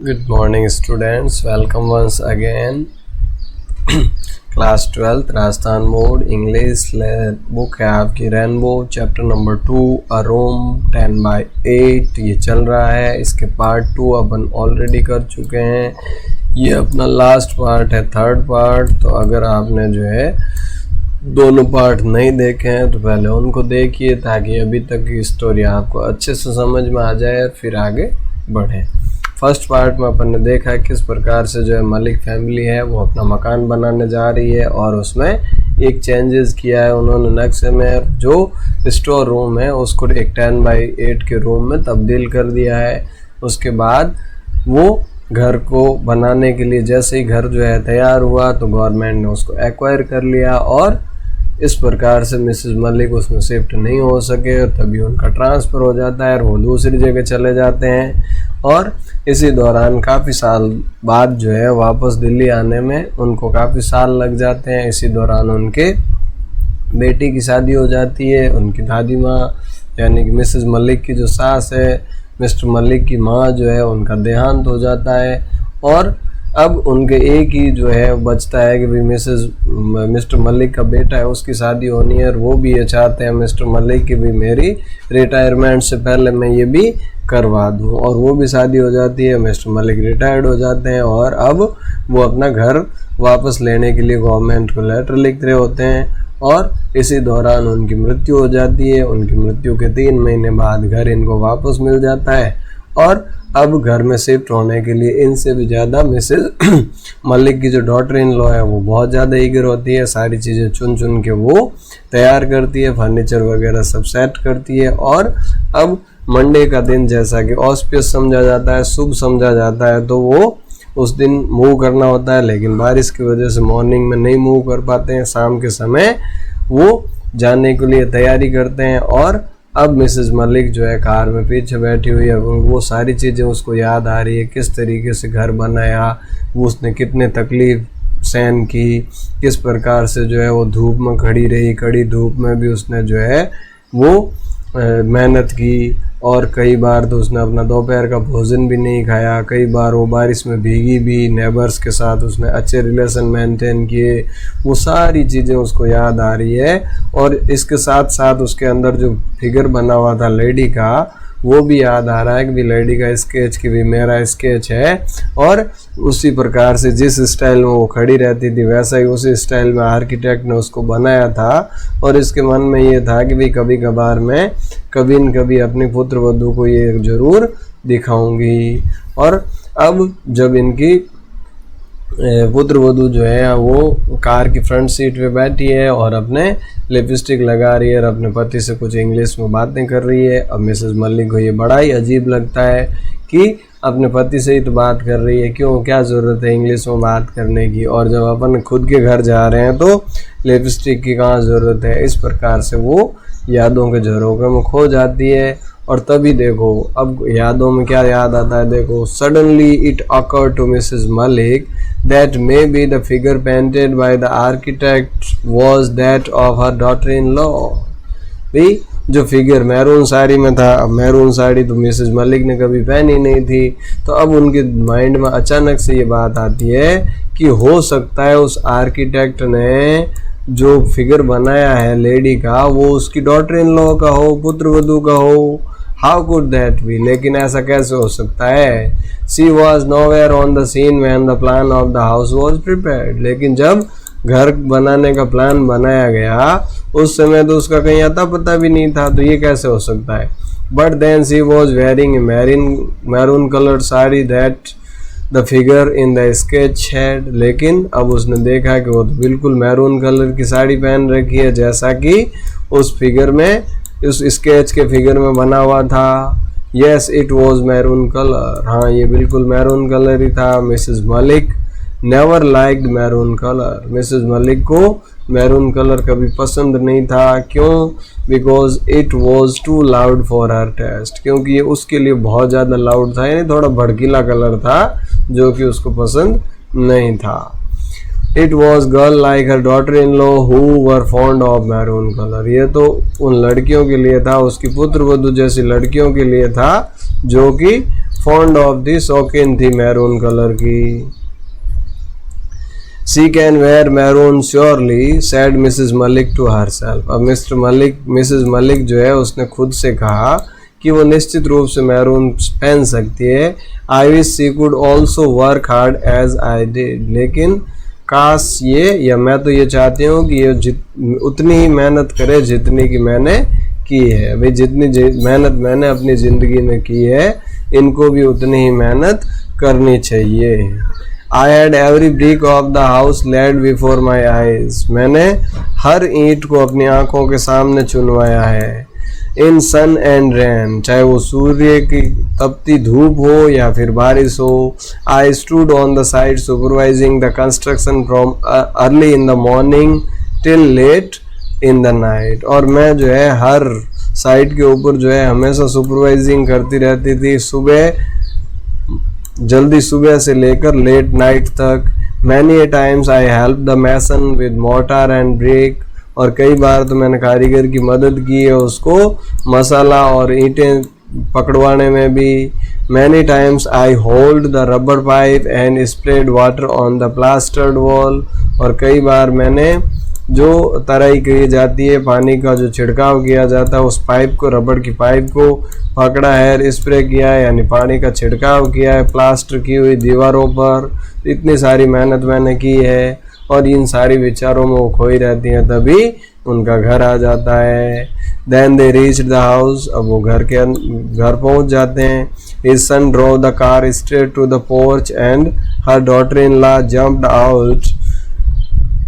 Good morning students, welcome once again. Class 12th Rajasthan board English book है आपकी rainbow chapter number 2 अ room 10/8 ये चल रहा है। इसके पार्ट 2 अपन ऑलरेडी कर चुके हैं। ये अपना लास्ट पार्ट है, थर्ड पार्ट। तो अगर आपने जो है दोनों पार्ट नहीं देखे हैं तो पहले उनको देखिए ताकि अभी तक की स्टोरी आपको अच्छे से समझ में आ जाए और फिर आगे बढ़े। फर्स्ट पार्ट में अपन ने देखा किस प्रकार से जो है मलिक फैमिली है वो अपना मकान बनाने जा रही है और उसमें एक चेंजेस किया है उन्होंने नक्शे में। जो स्टोर रूम है उसको एक 10/8 के रूम में तब्दील कर दिया है। उसके बाद वो घर को बनाने के लिए जैसे ही घर जो है तैयार हुआ तो गवर्नमेंट ने उसको एक्वायर कर लिया और इस प्रकार से मिसेस मलिक उसमें शिफ्ट नहीं हो सके और तभी उनका ट्रांसफ़र हो जाता है और वो दूसरी जगह चले जाते हैं। और इसी दौरान काफ़ी साल बाद जो है वापस दिल्ली आने में उनको काफ़ी साल लग जाते हैं। इसी दौरान उनके बेटी की शादी हो जाती है। उनकी दादी माँ यानी कि मिसेस मलिक की जो सास है, मिस्टर मलिक की माँ जो है, उनका देहांत हो जाता है और अब उनके एक ही जो है बचता है कि भाई मिस्टर मलिक का बेटा है, उसकी शादी होनी है और वो भी ये चाहते हैं मिस्टर मलिक की भी मेरी रिटायरमेंट से पहले मैं ये भी करवा दूं। और वो भी शादी हो जाती है, मिस्टर मलिक रिटायर्ड हो जाते हैं और अब वो अपना घर वापस लेने के लिए गवर्नमेंट को लेटर लिख रहे होते हैं। और इसी दौरान उनकी मृत्यु हो जाती है। उनकी मृत्यु के 3 महीने बाद घर इनको वापस मिल जाता है और अब घर में शिफ्ट होने के लिए इनसे भी ज़्यादा मिसेस मलिक की जो डॉटर इन लॉ है वो बहुत ज़्यादा ईगर होती है। सारी चीज़ें चुन चुन के वो तैयार करती है, फर्नीचर वगैरह सब सेट करती है। और अब मंडे का दिन जैसा कि ऑस्पियस समझा जाता है, शुभ समझा जाता है, तो वो उस दिन मूव करना होता है, लेकिन बारिश की वजह से मॉर्निंग में नहीं मूव कर पाते हैं। शाम के समय वो जाने के लिए तैयारी करते हैं और अब मिसेस मलिक जो है कार में पीछे बैठी हुई है। वो सारी चीज़ें उसको याद आ रही है, किस तरीके से घर बनाया, वो उसने कितने तकलीफ सहन की, किस प्रकार से जो है वो धूप में खड़ी रही, कड़ी धूप में भी उसने जो है वो मेहनत की। और कई बार तो उसने अपना दोपहर का भोजन भी नहीं खाया, कई बार वो बारिश में भीगी भी, नेबर्स के साथ उसने अच्छे रिलेशन मेंटेन किए। वो सारी चीज़ें उसको याद आ रही है और इसके साथ साथ उसके अंदर जो फिगर बना हुआ था लेडी का वो भी याद आ रहा है कि भी लेडी का स्केच की भी मेरा स्केच है। और उसी प्रकार से जिस स्टाइल में वो खड़ी रहती थी वैसा ही उसी स्टाइल में आर्किटेक्ट ने उसको बनाया था। और इसके मन में ये था कि भाई कभी कभार मैं कभी न कभी अपनी पुत्र वधू को ये जरूर दिखाऊंगी। और अब जब इनकी पुत्र वधू जो है वो कार की फ्रंट सीट पे बैठी है और अपने लिपस्टिक लगा रही है और अपने पति से कुछ इंग्लिश में बातें कर रही है। अब मिसेस मलिक को ये बड़ा ही अजीब लगता है कि अपने पति से ही तो बात कर रही है, क्यों, क्या ज़रूरत है इंग्लिश में बात करने की, और जब अपन खुद के घर जा रहे हैं तो लिपस्टिक की कहाँ ज़रूरत है। इस प्रकार से वो यादों के झरोखे में खो जाती है। और तभी देखो अब यादों में क्या याद आता है, देखो suddenly it occurred to Mrs Malik that maybe the figure painted by the architect was that of her daughter-in-law। भाई जो फिगर मैरून साड़ी में था, अब मैरून साड़ी तो मिसेस मलिक ने कभी पहनी नहीं थी, तो अब उनके माइंड में अचानक से ये बात आती है कि हो सकता है उस आर्किटेक्ट ने जो फिगर बनाया है लेडी का वो उसकी डॉटर इन लॉ का हो, पुत्र वधू का हो। हाउ कुड दैट बी, लेकिन ऐसा कैसे हो सकता है। She was nowhere on the scene when the plan of the house was prepared, लेकिन जब घर बनाने का प्लान बनाया गया उस समय तो उसका कहीं अता पता भी नहीं था, तो ये कैसे हो सकता है। But then she was wearing maroon coloured sari that the figure in the sketch had, लेकिन अब उसने देखा कि वो तो बिल्कुल मैरून कलर की साड़ी पहन रखी है जैसा कि उस फिगर में, उस स्केच के फिगर में बना हुआ था। Yes it was maroon colour, हाँ ये बिल्कुल मैरून कलर ही था। Mrs Malik never liked maroon colour, Mrs Malik को मैरून कलर कभी पसंद नहीं था। क्यों, because it was too loud for her taste, क्योंकि ये उसके लिए बहुत ज़्यादा लाउड था, यानी थोड़ा भड़कीला कलर था जो कि उसको पसंद नहीं था। It was girl like her daughter in law who were fond of maroon colour, ये तो उन लड़कियों के लिए था, उसकी पुत्र वधू जैसी लड़कियों के लिए था जो कि फॉन्ड ऑफ दी, शौकीन थी मैरून कलर की। She can wear maroon surely said Mrs Malik to herself. अब मिसेस मलिक जो है उसने खुद से कहा कि वो निश्चित रूप से मैरून पहन सकती है। I wish she could also work hard as I did. लेकिन काश ये, या मैं तो ये चाहती हूँ कि ये उतनी ही मेहनत करे जितनी कि मैंने की है। भाई जितनी मेहनत मैंने अपनी ज़िंदगी में की है, इनको भी उतनी ही मेहनत करनी चाहिए। I had every brick of the house laid before my eyes. मैंने हर ईंट को अपनी आंखों के सामने चुनवाया है। इन सन एंड रेन, चाहे वो सूर्य की तपती धूप हो या फिर बारिश हो। I stood on the site supervising the construction from early in the morning till late in the night. और मैं जो है हर साइड के ऊपर जो है हमेशा सुपरवाइजिंग करती रहती थी, जल्दी सुबह से लेकर लेट नाइट तक। Many a times I help the mason with mortar and brick. और कई बार तो मैंने कारीगर की मदद की है उसको मसाला और ईंटें पकड़वाने में भी। Many times I hold the rubber pipe and spread water on the plastered wall. और कई बार मैंने जो तराई की जाती है, पानी का जो छिड़काव किया जाता है, उस पाइप को, रबड़ की पाइप को पकड़ा है, स्प्रे किया है, यानी पानी का छिड़काव किया है प्लास्टर की हुई दीवारों पर। इतनी सारी मेहनत मैंने की है और इन सारी विचारों में वो खोई रहती हैं, तभी उनका घर आ जाता है। Then they reach the house. अब वो घर पहुंच जाते हैं। His son drove the car straight to the porch and her daughter in law jumped out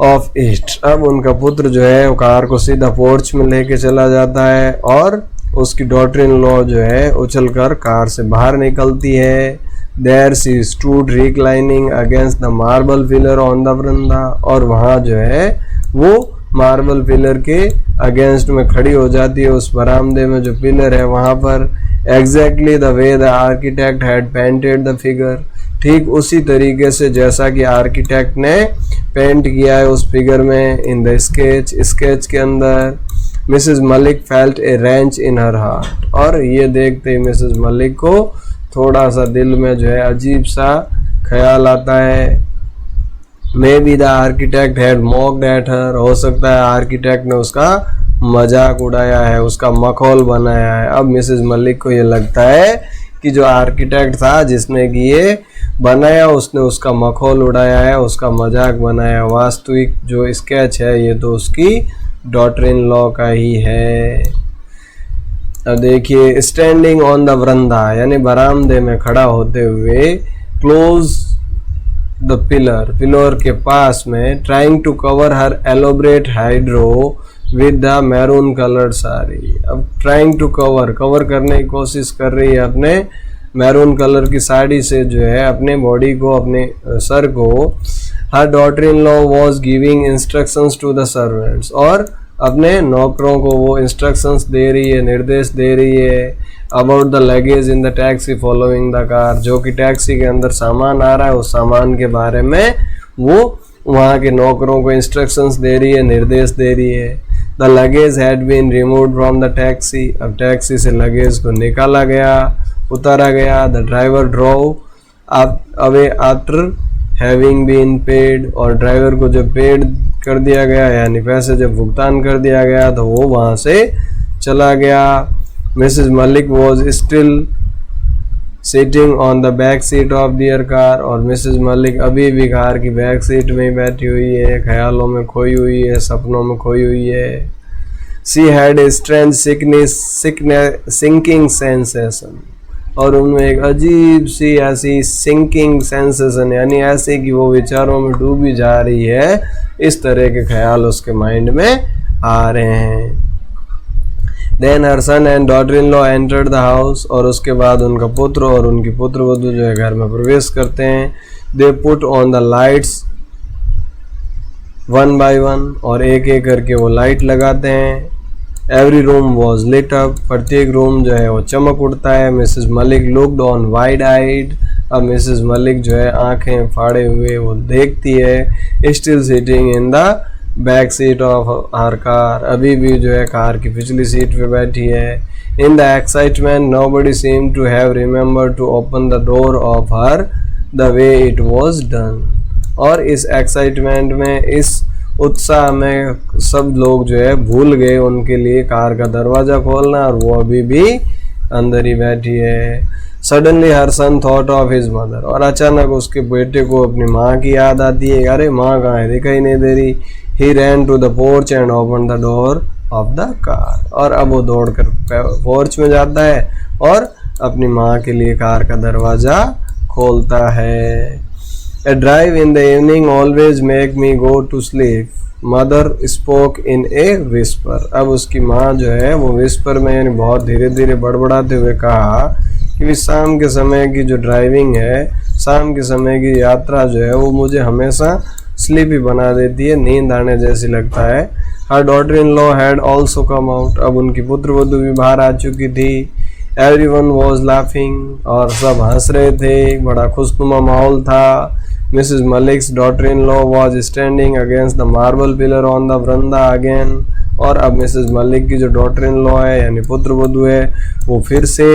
of it. अब उनका पुत्र जो है वो कार को सीधा पोर्च में लेके चला जाता है और उसकी डॉटर इन लॉ जो है उछलकर कार से बाहर निकलती है। There she stood reclining against the marble pillar on the veranda. और वहाँ जो है वो मार्बल पिलर के अगेंस्ट में खड़ी हो जाती है, उस बरामदे में जो पिलर है वहाँ पर। Exactly the way the architect had painted the figure. ठीक उसी तरीके से जैसा कि आर्किटेक्ट ने पेंट किया है उस फिगर में, इन द स्केच के अंदर। Mrs Malik felt a wrench in her heart. और ये देखते ही मिसेस मलिक को थोड़ा सा दिल में जो है अजीब सा ख्याल आता है। May be the architect had mocked at her. हो सकता है आर्किटेक्ट ने उसका मजाक उड़ाया है, उसका मखौल बनाया है। अब मिसेस मलिक को ये लगता है कि जो आर्किटेक्ट था जिसने कि ये बनाया, उसने उसका मखौल उड़ाया है, उसका मजाक बनाया। वास्तविक जो स्केच है ये तो उसकी डॉटर इन लॉ का ही है। अब देखिए, स्टैंडिंग ऑन द वरंदा, यानी बरामदे में खड़ा होते हुए, क्लोज द पिलर के पास में, trying to cover her elaborate हाइड्रो with the maroon coloured sari. अब ट्राइंग टू कवर करने की कोशिश कर रही है अपने मैरून कलर की साड़ी से जो है अपने बॉडी को, अपने सर को। Her daughter in law was giving instructions to the servants. और अपने नौकरों को वो इंस्ट्रक्शंस दे रही है, निर्देश दे रही है। About the luggage in the taxi following the car. जो कि टैक्सी के अंदर सामान आ रहा है, उस सामान के बारे में वो वहाँ के नौकरों को इंस्ट्रक्शंस दे रही है, निर्देश दे रही है। The luggage had been removed from the taxi. अब टैक्सी से लगेज को निकाला गया, उतारा गया। The driver drove away after having been paid. और ड्राइवर को जब पेड कर दिया गया, यानी पैसे जब भुगतान कर दिया गया, तो वो वहाँ से चला गया। Mrs Malik was still sitting on the back seat of their car. और मिसेस मलिक अभी भी कार की बैक सीट में बैठी हुई है, ख्यालों में खोई हुई है, सपनों में खोई हुई है। She had a strange sinking sensation. और उनमें एक अजीब सी ऐसी सिंकिंग सेंसेशन, यानी ऐसे कि वो विचारों में डूबी जा रही है, इस तरह के ख्याल उसके माइंड में आ रहे हैं। Then her son and daughter in law entered the house. और उसके बाद उनका पुत्र और उनकी पुत्रवधू जो है घर में प्रवेश करते हैं। They put on the lights one by one. और एक एक करके वो लाइट लगाते हैं। Every room was lit up. प्रत्येक रूम जो है वो चमक उठता है। Mrs Malik looked on wide eyed. अब मिसेस मलिक जो है आंखें फाड़े हुए वो देखती है। Still sitting in the back seat of her car. अभी भी जो है कार की पिछली सीट पे बैठी है। In the excitement, nobody seemed to have remembered to open the door of her the way it was done. और इस एक्साइटमेंट में, इस उत्साह में सब लोग जो है भूल गए उनके लिए कार का दरवाज़ा खोलना, और वो अभी भी अंदर ही बैठी है. Suddenly her son thought of his mother. और अचानक उसके बेटे को अपनी माँ की याद आती है. अरे माँ कहाँ है, दिखाई नहीं दे रही. He ran to the porch and open the door of the car. और अब वो दौड़कर पोर्च में जाता है और अपनी माँ के लिए कार का दरवाज़ा खोलता है. A drive in the evening always make me go to sleep. Mother spoke in a whisper. अब उसकी माँ जो है वो विस्पर में यानी बहुत धीरे धीरे बड़बड़ाते हुए कहा कि शाम के समय की जो ड्राइविंग है, शाम के समय की यात्रा जो है वो मुझे हमेशा स्लीपी बना देती है, नींद आने जैसी लगता है. Her daughter-in-law had also come out. अब उनकी पुत्रवधू भी बाहर आ चुकी थी. Everyone was laughing. और सब हंस रहे थे, बड़ा खुशनुमा माहौल था. Mrs. Malik's daughter-in-law was standing against the marble pillar on the veranda again. और अब मिसेज मलिक की जो डॉटर इन लॉ है यानी पुत्र वधू है वो फिर से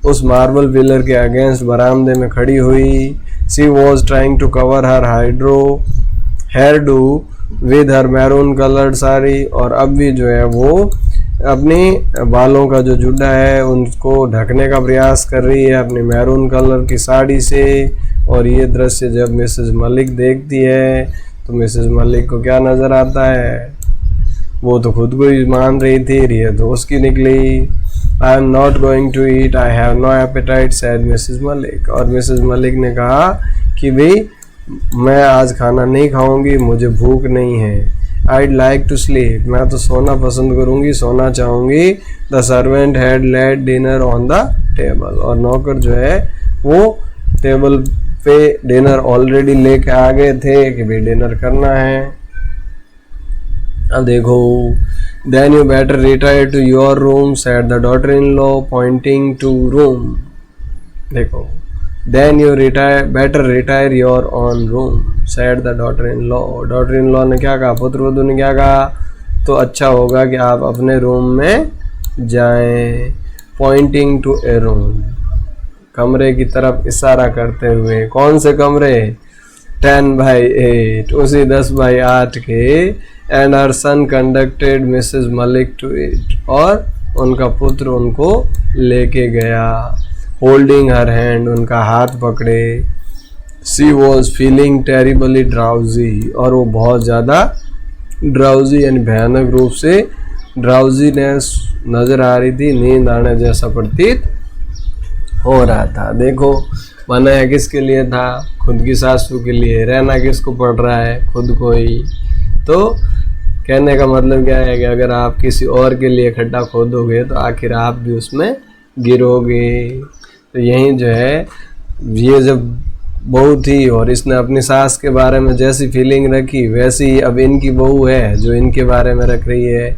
उस मार्बल पिलर के अगेंस्ट बरामदे में खड़ी हुई. She was trying to cover her hairdo with her maroon coloured sari. और अब भी जो है वो अपनी बालों का जो जुड़ा है उनको ढकने का प्रयास कर रही है अपनी मैरून कलर की साड़ी से. और ये दृश्य जब मिसेस मलिक देखती है तो मिसेस मलिक को क्या नज़र आता है, वो तो खुद को ही मान रही थी, ये दोस्त की निकली. I am not going to eat, I have no appetite said Mrs Malik. और मिसेस मलिक ने कहा कि भाई मैं आज खाना नहीं खाऊंगी, मुझे भूख नहीं है. I'd like to sleep. मैं तो सोना पसंद करूंगी, सोना चाहूंगी. The servant had laid dinner on the table. और नौकर जो है वो टेबल पे डिनर ऑलरेडी लेके आ गए थे कि भाई डिनर करना है. अब देखो, then you better retire to your room, said the daughter-in-law, pointing to room. देखो, then you better retire your own room, said the daughter-in-law. daughter-in-law ने क्या कहा, पुत्रवधू ने क्या कहा, तो अच्छा होगा कि आप अपने रूम में जाएं. pointing to a room, कमरे की तरफ इशारा करते हुए. कौन से कमरे, 10/8, उसी 10/8 के. And her son conducted Mrs Malik to it. और उनका पुत्र उनको लेके गया. होल्डिंग हर हैंड, उनका हाथ पकड़े. She was feeling terribly drowsy. और वो बहुत ज़्यादा ड्राउजी यानी भयानक रूप से ड्राउजीनेस नज़र आ रही थी, नींद आने जैसा प्रतीत हो रहा था. देखो, बनाया किसके लिए था, खुद की सासू के लिए. रहना किसको पड़ रहा है, खुद को ही. तो कहने का मतलब क्या है कि अगर आप किसी और के लिए खड्डा खोदोगे तो आखिर आप भी उसमें गिरोगे. तो यही जो है ये जब बहू थी और इसने अपनी सास के बारे में जैसी फीलिंग रखी वैसी ही अब इनकी बहू है जो इनके बारे में रख रही है.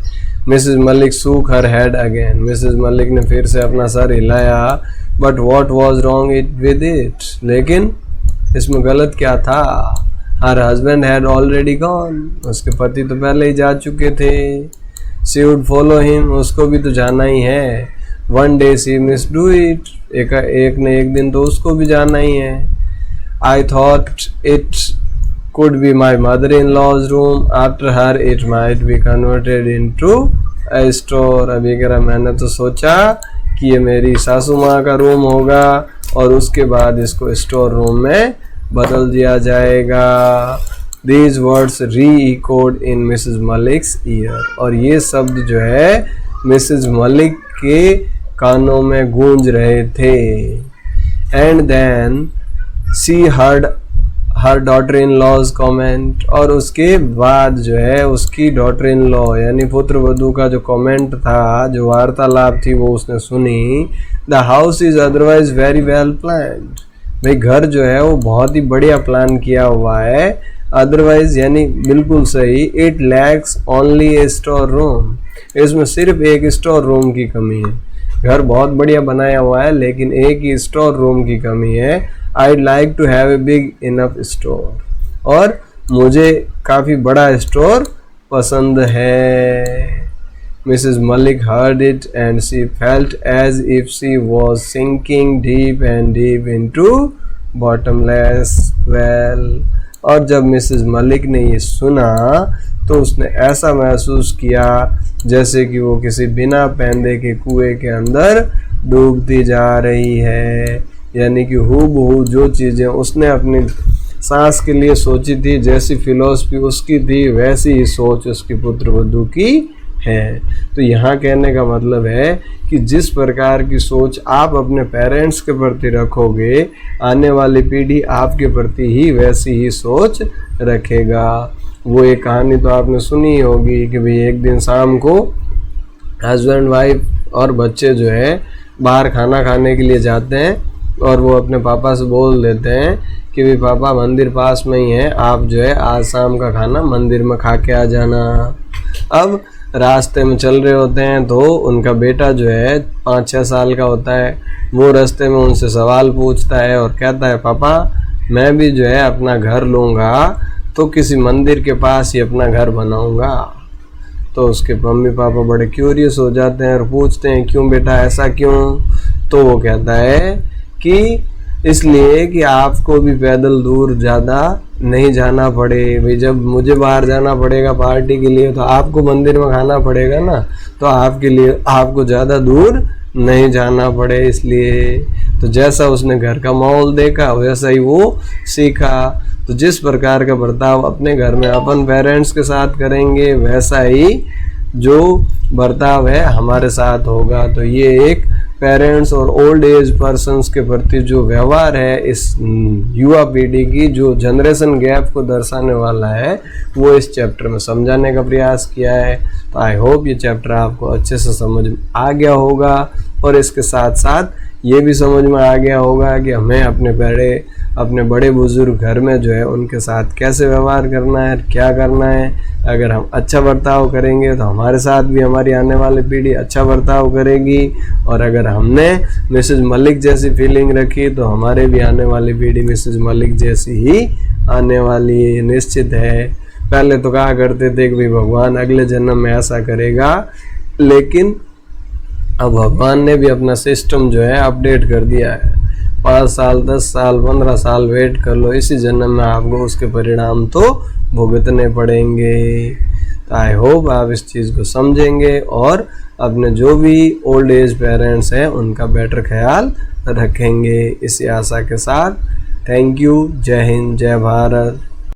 Mrs Malik shook her head again. Mrs Malik ने फिर से अपना सर हिलाया. But what was wrong with it, लेकिन इसमें गलत क्या था. Her husband had already gone. उसके पति तो पहले ही जा चुके थे. She would follow him. उसको भी तो जाना ही है. One day she must do it. एक न एक दिन तो उसको भी जाना ही है. I thought it could be my mother-in-law's room. After her, it might be converted into a store. अभी कह रहा मैंने तो सोचा कि ये मेरी सासू माँ का रूम होगा और उसके बाद इसको स्टोर रूम में बदल दिया जाएगा. These words re-echoed in Mrs. Malik's ear. और ये शब्द जो है मिसेज मलिक के कानों में गूंज रहे थे. And then she heard her daughter in law's comment. और उसके बाद जो है उसकी डॉटर इन लॉ यानी पुत्र वधू का जो कमेंट था, जो वार्तालाप थी, वो उसने सुनी. The house is otherwise very well planned. भाई घर जो है वो बहुत ही बढ़िया प्लान किया हुआ है. अदरवाइज यानी बिल्कुल सही. It lacks only A store room. इसमें सिर्फ एक स्टोर रूम की कमी है. घर बहुत बढ़िया बनाया हुआ है लेकिन एक ही स्टोर रूम की कमी है. I'd like to have a big enough store. और मुझे काफ़ी बड़ा स्टोर पसंद है. Mrs. Malik heard it and she felt as if she was sinking deep and deep into bottomless well. और जब मिसेस मलिक ने ये सुना तो उसने ऐसा महसूस किया जैसे कि वो किसी बिना पैंदे के कुएं के अंदर डूबती जा रही है। यानी कि हूबहू जो चीज़ें उसने अपनी सांस के लिए सोची थी, जैसी फिलॉसफी उसकी थी, वैसी ही सोच उसकी पुत्रवधू की है। तो यहाँ कहने का मतलब है कि जिस प्रकार की सोच आप अपने पेरेंट्स के प्रति रखोगे, आने वाली पीढ़ी आपके प्रति ही वैसी ही सोच रखेगा। वो एक कहानी तो आपने सुनी होगी कि भाई एक दिन शाम को हस्बैंड वाइफ और बच्चे जो है बाहर खाना खाने के लिए जाते हैं और वो अपने पापा से बोल देते हैं कि भाई पापा मंदिर पास में ही है, आप जो है आज शाम का खाना मंदिर में खा के आ जाना। अब रास्ते में चल रहे होते हैं तो उनका बेटा जो है 5-6 साल का होता है, वो रास्ते में उनसे सवाल पूछता है और कहता है पापा मैं भी जो है अपना घर लूँगा तो किसी मंदिर के पास ही अपना घर बनाऊँगा। तो उसके मम्मी पापा बड़े क्यूरियस हो जाते हैं और पूछते हैं क्यों बेटा, ऐसा क्यों? तो वो कहता है कि इसलिए कि आपको भी पैदल दूर ज़्यादा नहीं जाना पड़े। भाई जब मुझे बाहर जाना पड़ेगा पार्टी के लिए तो आपको मंदिर में खाना पड़ेगा ना, तो आपके लिए आपको ज़्यादा दूर नहीं जाना पड़े। इसलिए तो जैसा उसने घर का माहौल देखा वैसा ही वो सीखा। तो जिस प्रकार का बर्ताव अपने घर में अपन पेरेंट्स के साथ करेंगे वैसा ही जो बर्ताव है हमारे साथ होगा। तो ये एक पेरेंट्स और ओल्ड एज पर्सन्स के प्रति जो व्यवहार है इस युवा पीढ़ी की, जो जनरेशन गैप को दर्शाने वाला है, वो इस चैप्टर में समझाने का प्रयास किया है। तो आई होप ये चैप्टर आपको अच्छे से समझ में आ गया होगा और इसके साथ साथ ये भी समझ में आ गया होगा कि हमें अपने बड़े बुजुर्ग घर में जो है उनके साथ कैसे व्यवहार करना है, क्या करना है। अगर हम अच्छा बर्ताव करेंगे तो हमारे साथ भी हमारी आने वाली पीढ़ी अच्छा बर्ताव करेगी, और अगर हमने मिसेज मलिक जैसी फीलिंग रखी तो हमारे भी आने वाली पीढ़ी मिसेज मलिक जैसी ही आने वाली है, निश्चित है। पहले तो कहा करते थे कि भाई भगवान अगले जन्म में ऐसा करेगा, लेकिन अब भगवान ने भी अपना सिस्टम जो है अपडेट कर दिया है। 5 साल 10 साल 15 साल वेट कर लो, इसी जन्म में आपको उसके परिणाम तो भुगतने पड़ेंगे। तो आई होप आप इस चीज़ को समझेंगे और अपने जो भी ओल्ड एज पेरेंट्स हैं उनका बेटर ख्याल रखेंगे। इसी आशा के साथ थैंक यू। जय हिंद, जय भारत।